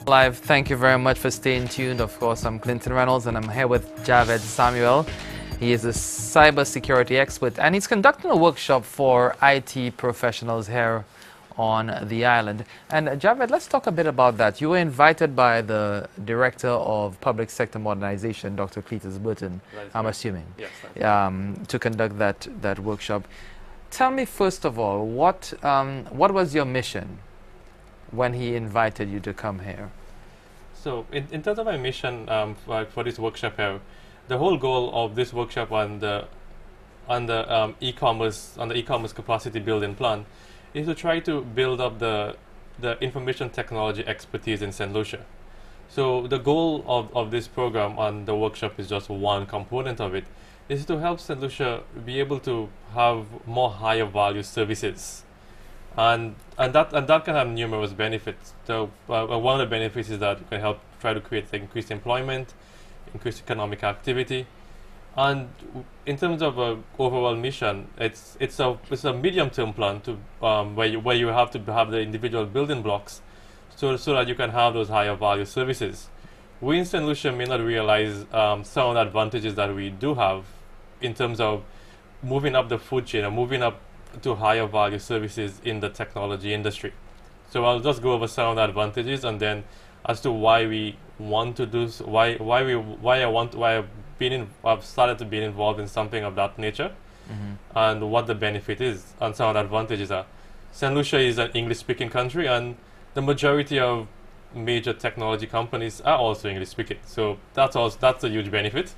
Live, thank you very much for staying tuned. Of course, I'm Clinton Reynolds and I'm here with Javed Samuel. He is a cybersecurity expert and he's conducting a workshop for IT professionals here on the island. And Javed, let's talk a bit about that. You were invited by the Director of Public Sector Modernization, Dr. Cletus Burton, I'm assuming, yes, to conduct that workshop. Tell me, first of all, what was your mission when he invited you to come here? So in terms of my mission for this workshop here, the whole goal of this workshop on the e-commerce capacity building plan is to try to build up the information technology expertise in St. Lucia. So the goal of this program and the workshop is just one component of it, is to help St. Lucia be able to have more higher value services. And that can have numerous benefits. So one of the benefits is that it can help try to create increased employment, increased economic activity, and in terms of overall mission, it's a medium-term plan to where you have to have the individual building blocks, so that you can have those higher value services. We in St. Lucia may not realize some of the advantages that we do have in terms of moving up the food chain or moving up to higher value services in the technology industry. So I'll just go over some of the advantages and then as to why we want to do why I've started to be involved in something of that nature, and what the benefit is and some of the advantages are. St. Lucia is an English-speaking country, and the majority of major technology companies are also English-speaking. So that's a huge benefit.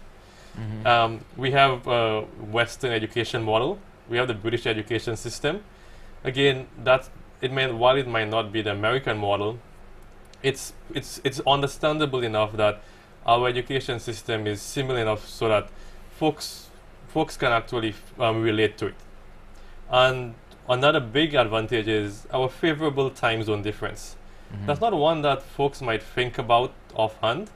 We have a Western education model. We have the British education system. Again, while it might not be the American model, it's understandable enough that our education system is similar enough so that folks can actually relate to it. And another big advantage is our favorable time zone difference. That's not one that folks might think about offhand,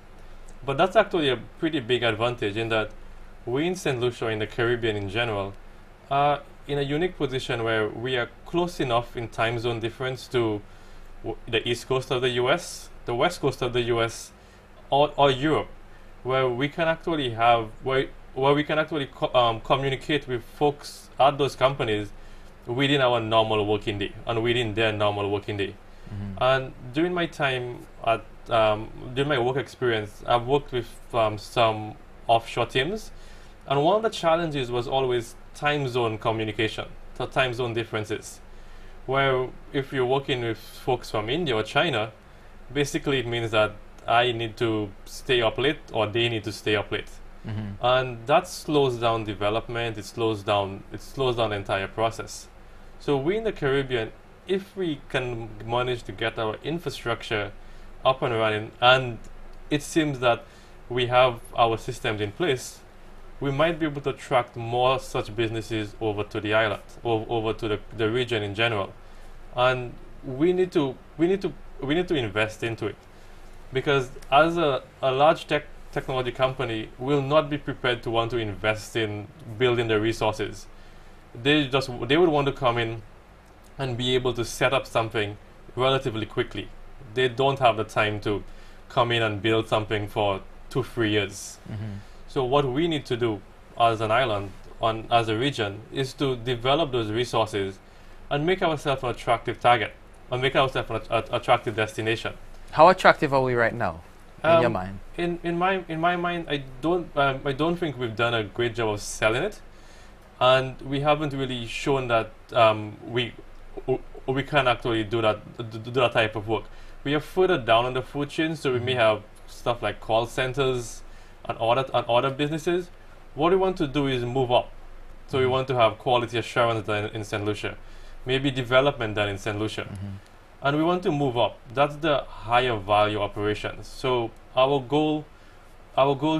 but that's actually a pretty big advantage in that we in St. Lucia, in the Caribbean in general, are in a unique position where we are close enough in time zone difference to the east coast of the US, the west coast of the US, or Europe, where we can actually communicate with folks at those companies within our normal working day and within their normal working day. And during my time during my work experience, I've worked with some offshore teams, and one of the challenges was always time zone communication, so time zone differences, where if you're working with folks from India or China, basically it means that I need to stay up late or they need to stay up late. And that slows down development, it slows down the entire process. So we in the Caribbean, if we can manage to get our infrastructure up and running, and it seems that we have our systems in place, we might be able to attract more such businesses over to the island, or over to the region in general. And we need to invest into it, because as a large technology company will not be prepared to want to invest in building the resources. They would want to come in and be able to set up something relatively quickly. They don't have the time to come in and build something for 2-3 years. So what we need to do as an island, as a region, is to develop those resources and make ourselves an attractive target, and make ourselves an attractive destination. How attractive are we right now, in your mind? In my mind, I don't think we've done a great job of selling it, and we haven't really shown that we can actually do that type of work. We are further down on the food chain, so we may have stuff like call centers and other businesses. What we want to do is move up. So we want to have quality assurance done in St. Lucia, maybe development done in St. Lucia. And we want to move up. That's the higher value operations. So our goal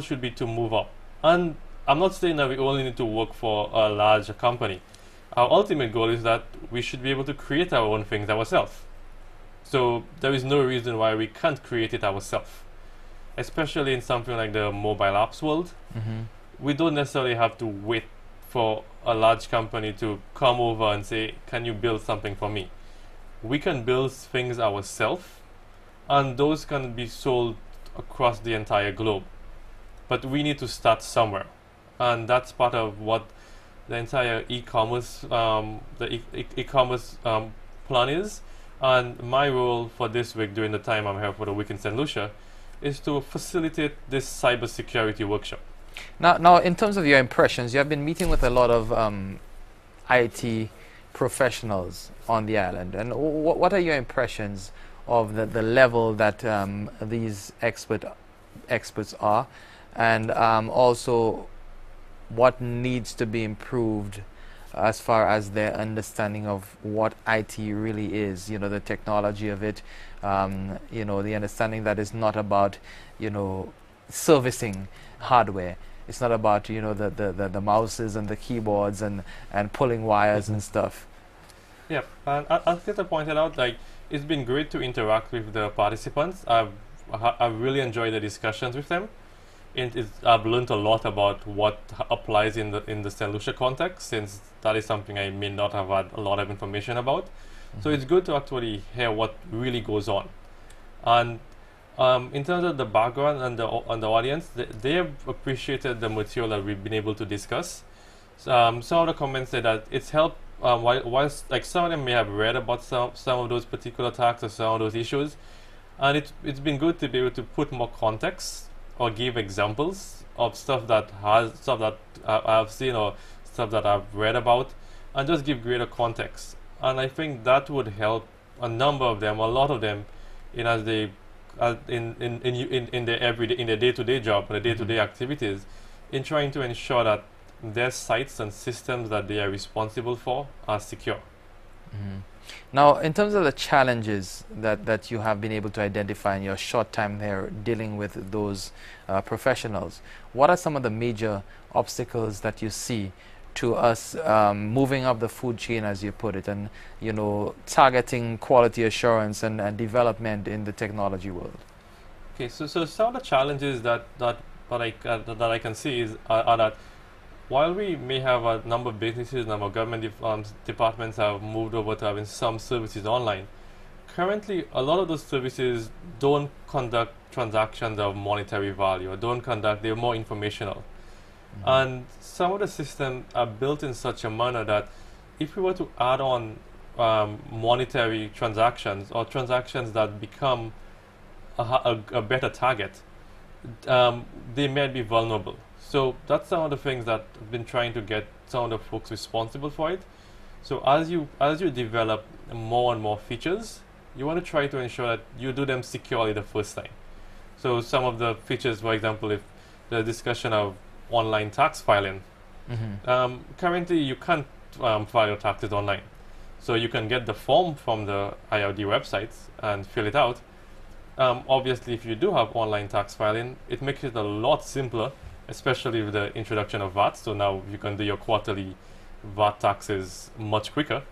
should be to move up. And I'm not saying that we only need to work for a larger company. Our ultimate goal is that we should be able to create our own things ourselves. So there is no reason why we can't create it ourselves, especially in something like the mobile apps world. We don't necessarily have to wait for a large company to come over and say, can you build something for me? We can build things ourselves and those can be sold across the entire globe. But we need to start somewhere, and that's part of what the entire e-commerce e-commerce plan is. And my role for this week, during the time I'm here for the week in St. Lucia, is to facilitate this cybersecurity workshop. Now, in terms of your impressions, you have been meeting with a lot of IT professionals on the island, and what are your impressions of the level that these experts are, and also what needs to be improved as far as their understanding of what IT really is, you know, the technology of it, you know, the understanding that it's not about, you know, servicing hardware. It's not about, you know, the mouses and the keyboards and pulling wires and stuff. Yeah, and as Peter pointed out, like, it's been great to interact with the participants. I've really enjoyed the discussions with them. I've learned a lot about what applies in the St. Lucia context, since that is something I may not have had a lot of information about. So it's good to actually hear what really goes on. And in terms of the background and the audience, they have appreciated the material that we've been able to discuss. Some of the comments say that it's helped. Whilst like some of them may have read about some of those particular attacks or some of those issues, and it's been good to be able to put more context or give examples of stuff that I've seen or stuff that I've read about, and just give greater context. And I think that would help a number of them, a lot of them, in as they in their everyday, in their day-to-day job, their day-to-day activities, in trying to ensure that their sites and systems that they are responsible for are secure. Now, in terms of the challenges that you have been able to identify in your short time there dealing with those professionals, what are some of the major obstacles that you see to us moving up the food chain, as you put it, and, you know, targeting quality assurance and development in the technology world? Okay, so some of the challenges that I can see are that while we may have a number of businesses, number of government departments have moved over to having some services online, currently a lot of those services don't conduct transactions of monetary value, or they're more informational. And some of the systems are built in such a manner that if we were to add on monetary transactions, or transactions that become a better target, they may be vulnerable. So that's some of the things that I've been trying to get some of the folks responsible for it. So as you develop more and more features, you want to try to ensure that you do them securely the first time. So some of the features, for example, if the discussion of online tax filing, currently you can't file your taxes online. So you can get the form from the IRD websites and fill it out. Obviously, if you do have online tax filing, it makes it a lot simpler, especially with the introduction of VAT. So now you can do your quarterly VAT taxes much quicker.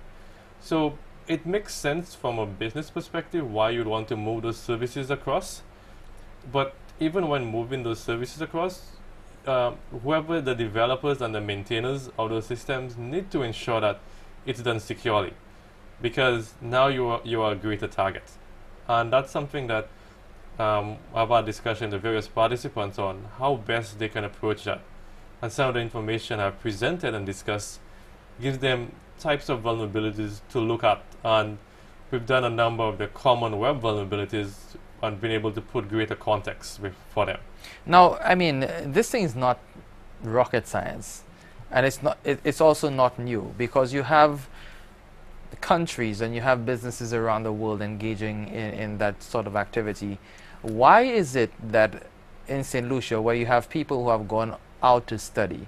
So it makes sense from a business perspective why you'd want to move those services across. But even when moving those services across, whoever the developers and the maintainers of those systems need to ensure that it's done securely, because now you are a greater target. And that's something that I've had discussion with various participants on how best they can approach that. And some of the information I've presented and discussed gives them types of vulnerabilities to look at. And we've done a number of the common web vulnerabilities and been able to put greater context for them. Now, I mean, this thing is not rocket science, and it's also not new, because you have countries and you have businesses around the world engaging in that sort of activity. Why is it that in St. Lucia, where you have people who have gone out to study,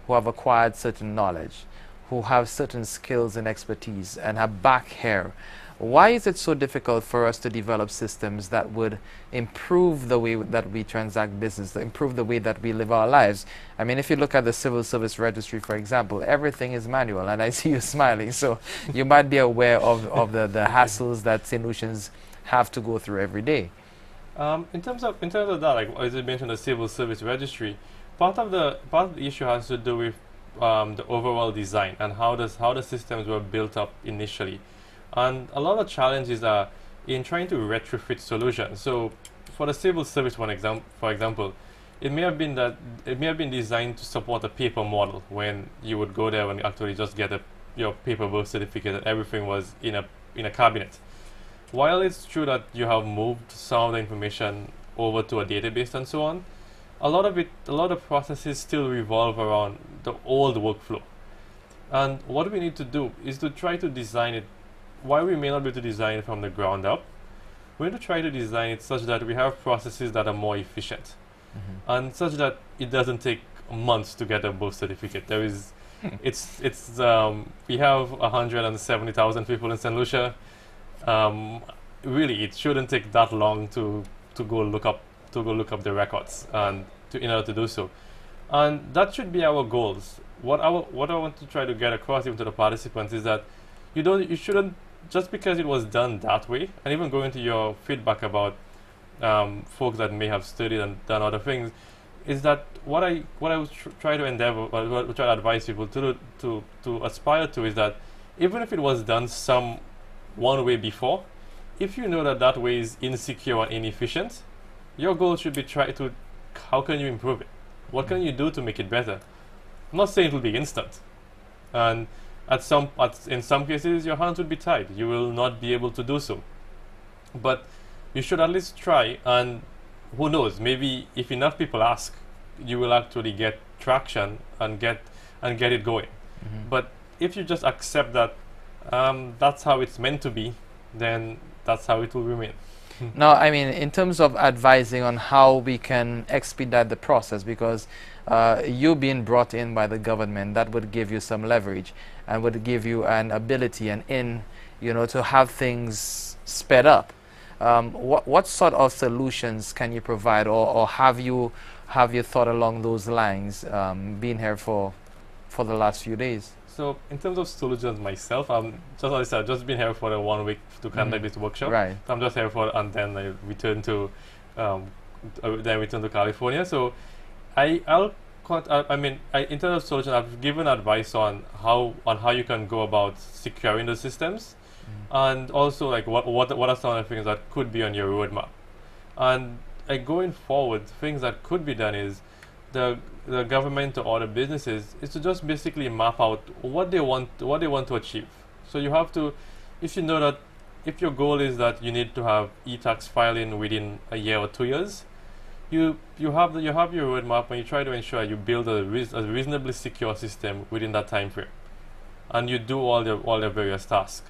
who have acquired certain knowledge, who have certain skills and expertise, and are back here, why is it so difficult for us to develop systems that would improve the way that we transact business, improve the way that we live our lives? I mean, if you look at the Civil Service Registry, for example, everything is manual, and I see you smiling, so you might be aware of the hassles that St. Lucians have to go through every day. In terms of that, like as you mentioned, the Civil Service Registry, part of the issue has to do with the overall design and how the systems were built up initially. And a lot of challenges are in trying to retrofit solutions. So for the civil service, for example, it may have been designed to support a paper model when you would go there and actually just get your paper birth certificate and everything was in a cabinet. While it's true that you have moved some of the information over to a database and so on, a lot of processes still revolve around the old workflow. And what we need to do is to try to design it. While we may not be able to design it from the ground up, we need to try to design it such that we have processes that are more efficient, and such that it doesn't take months to get a birth certificate. There is, we have 170,000 people in St. Lucia. Really, it shouldn't take that long to go look up the records and in order to do so, and that should be our goals. What I want to try to get across even to the participants is that you shouldn't, just because it was done that way, and even going to your feedback about folks that may have studied and done other things, is that what I would try to endeavor, or what I try to advise people to aspire to, is that even if it was done one way before, if you know that way is insecure and inefficient, your goal should be how can you improve it? What can you do to make it better? I'm not saying it will be instant, and in some cases your hands would be tied. You will not be able to do so, but you should at least try, and who knows, maybe if enough people ask, you will actually get traction and get it going. But if you just accept that that's how it's meant to be, then that's how it will remain. Now, I mean, in terms of advising on how we can expedite the process, because you being brought in by the government, that would give you some leverage and would give you an ability to have things sped up. What sort of solutions can you provide, or have you thought along those lines, being here for the last few days? So in terms of solutions myself, just as I said, just been here for 1 week to conduct this workshop. Right. So I'm just here and then I return to California. So in terms of solutions, I've given advice on how you can go about securing the systems, and also like what are some of the things that could be on your roadmap. And going forward, things that could be done is the government or the businesses is to just basically map out what they want to achieve. So you have to, if you know that if your goal is that you need to have e-tax filing within a year or 2 years, you have your roadmap, and you try to ensure you build a reasonably secure system within that time frame, and you do all the various tasks.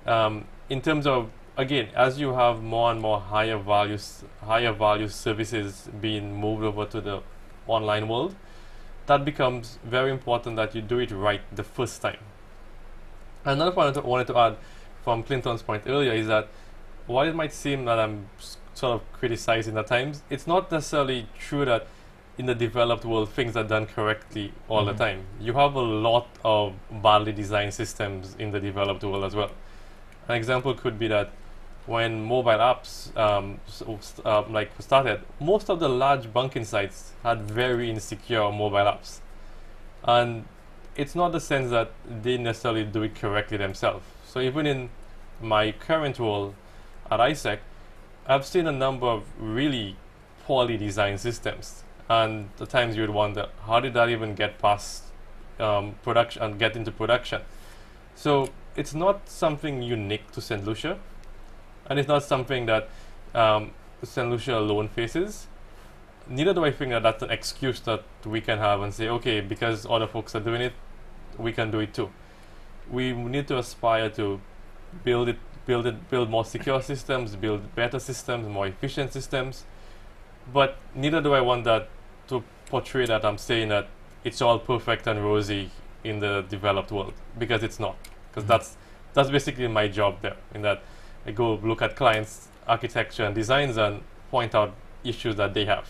In terms of, again, as you have more and more higher value services being moved over to the online world, that becomes very important that you do it right the first time. Another point I wanted to add from Clinton's point earlier is that while it might seem that I'm sort of criticizing at times, it's not necessarily true that in the developed world things are done correctly all the time. You have a lot of badly designed systems in the developed world as well. An example could be that when mobile apps started, most of the large banking sites had very insecure mobile apps, and it's not the sense that they necessarily do it correctly themselves. So even in my current role at ISEC, I've seen a number of really poorly designed systems, and at times you would wonder, how did that even get past production and get into production? So it's not something unique to St. Lucia, and it's not something that St. Lucia alone faces. Neither do I think that that's an excuse that we can have and say, okay, because other folks are doing it, we can do it too. We need to aspire to build more secure systems, build better systems, more efficient systems. But neither do I want that to portray that I'm saying that it's all perfect and rosy in the developed world, because it's not. Because that's basically my job there, in that I go look at clients' architecture and designs and point out issues that they have.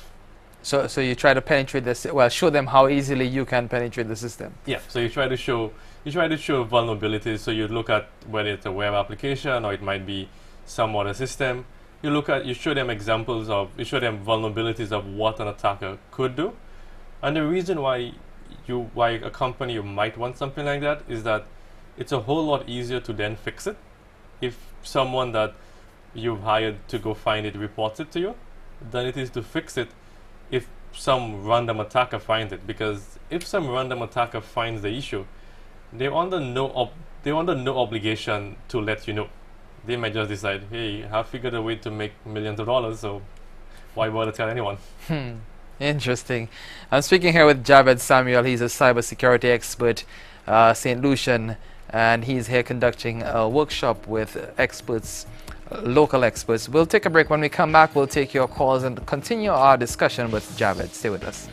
So you try to penetrate show them how easily you can penetrate the system. Yeah. So you try to show vulnerabilities. So you look at whether it's a web application or it might be some other system. You show them vulnerabilities of what an attacker could do. And the reason why a company might want something like that is that it's a whole lot easier to then fix it if someone that you've hired to go find it, reports it to you, than it is to fix it if some random attacker finds it. Because if some random attacker finds the issue, they're under no obligation to let you know. They might just decide, hey, I've figured a way to make millions of dollars, so why bother tell anyone? Interesting. I'm speaking here with Javed Samuel. He's a cybersecurity expert, St. Lucian, and he's here conducting a workshop with experts, local experts. We'll take a break. When we come back, we'll take your calls and continue our discussion with Javed. Stay with us.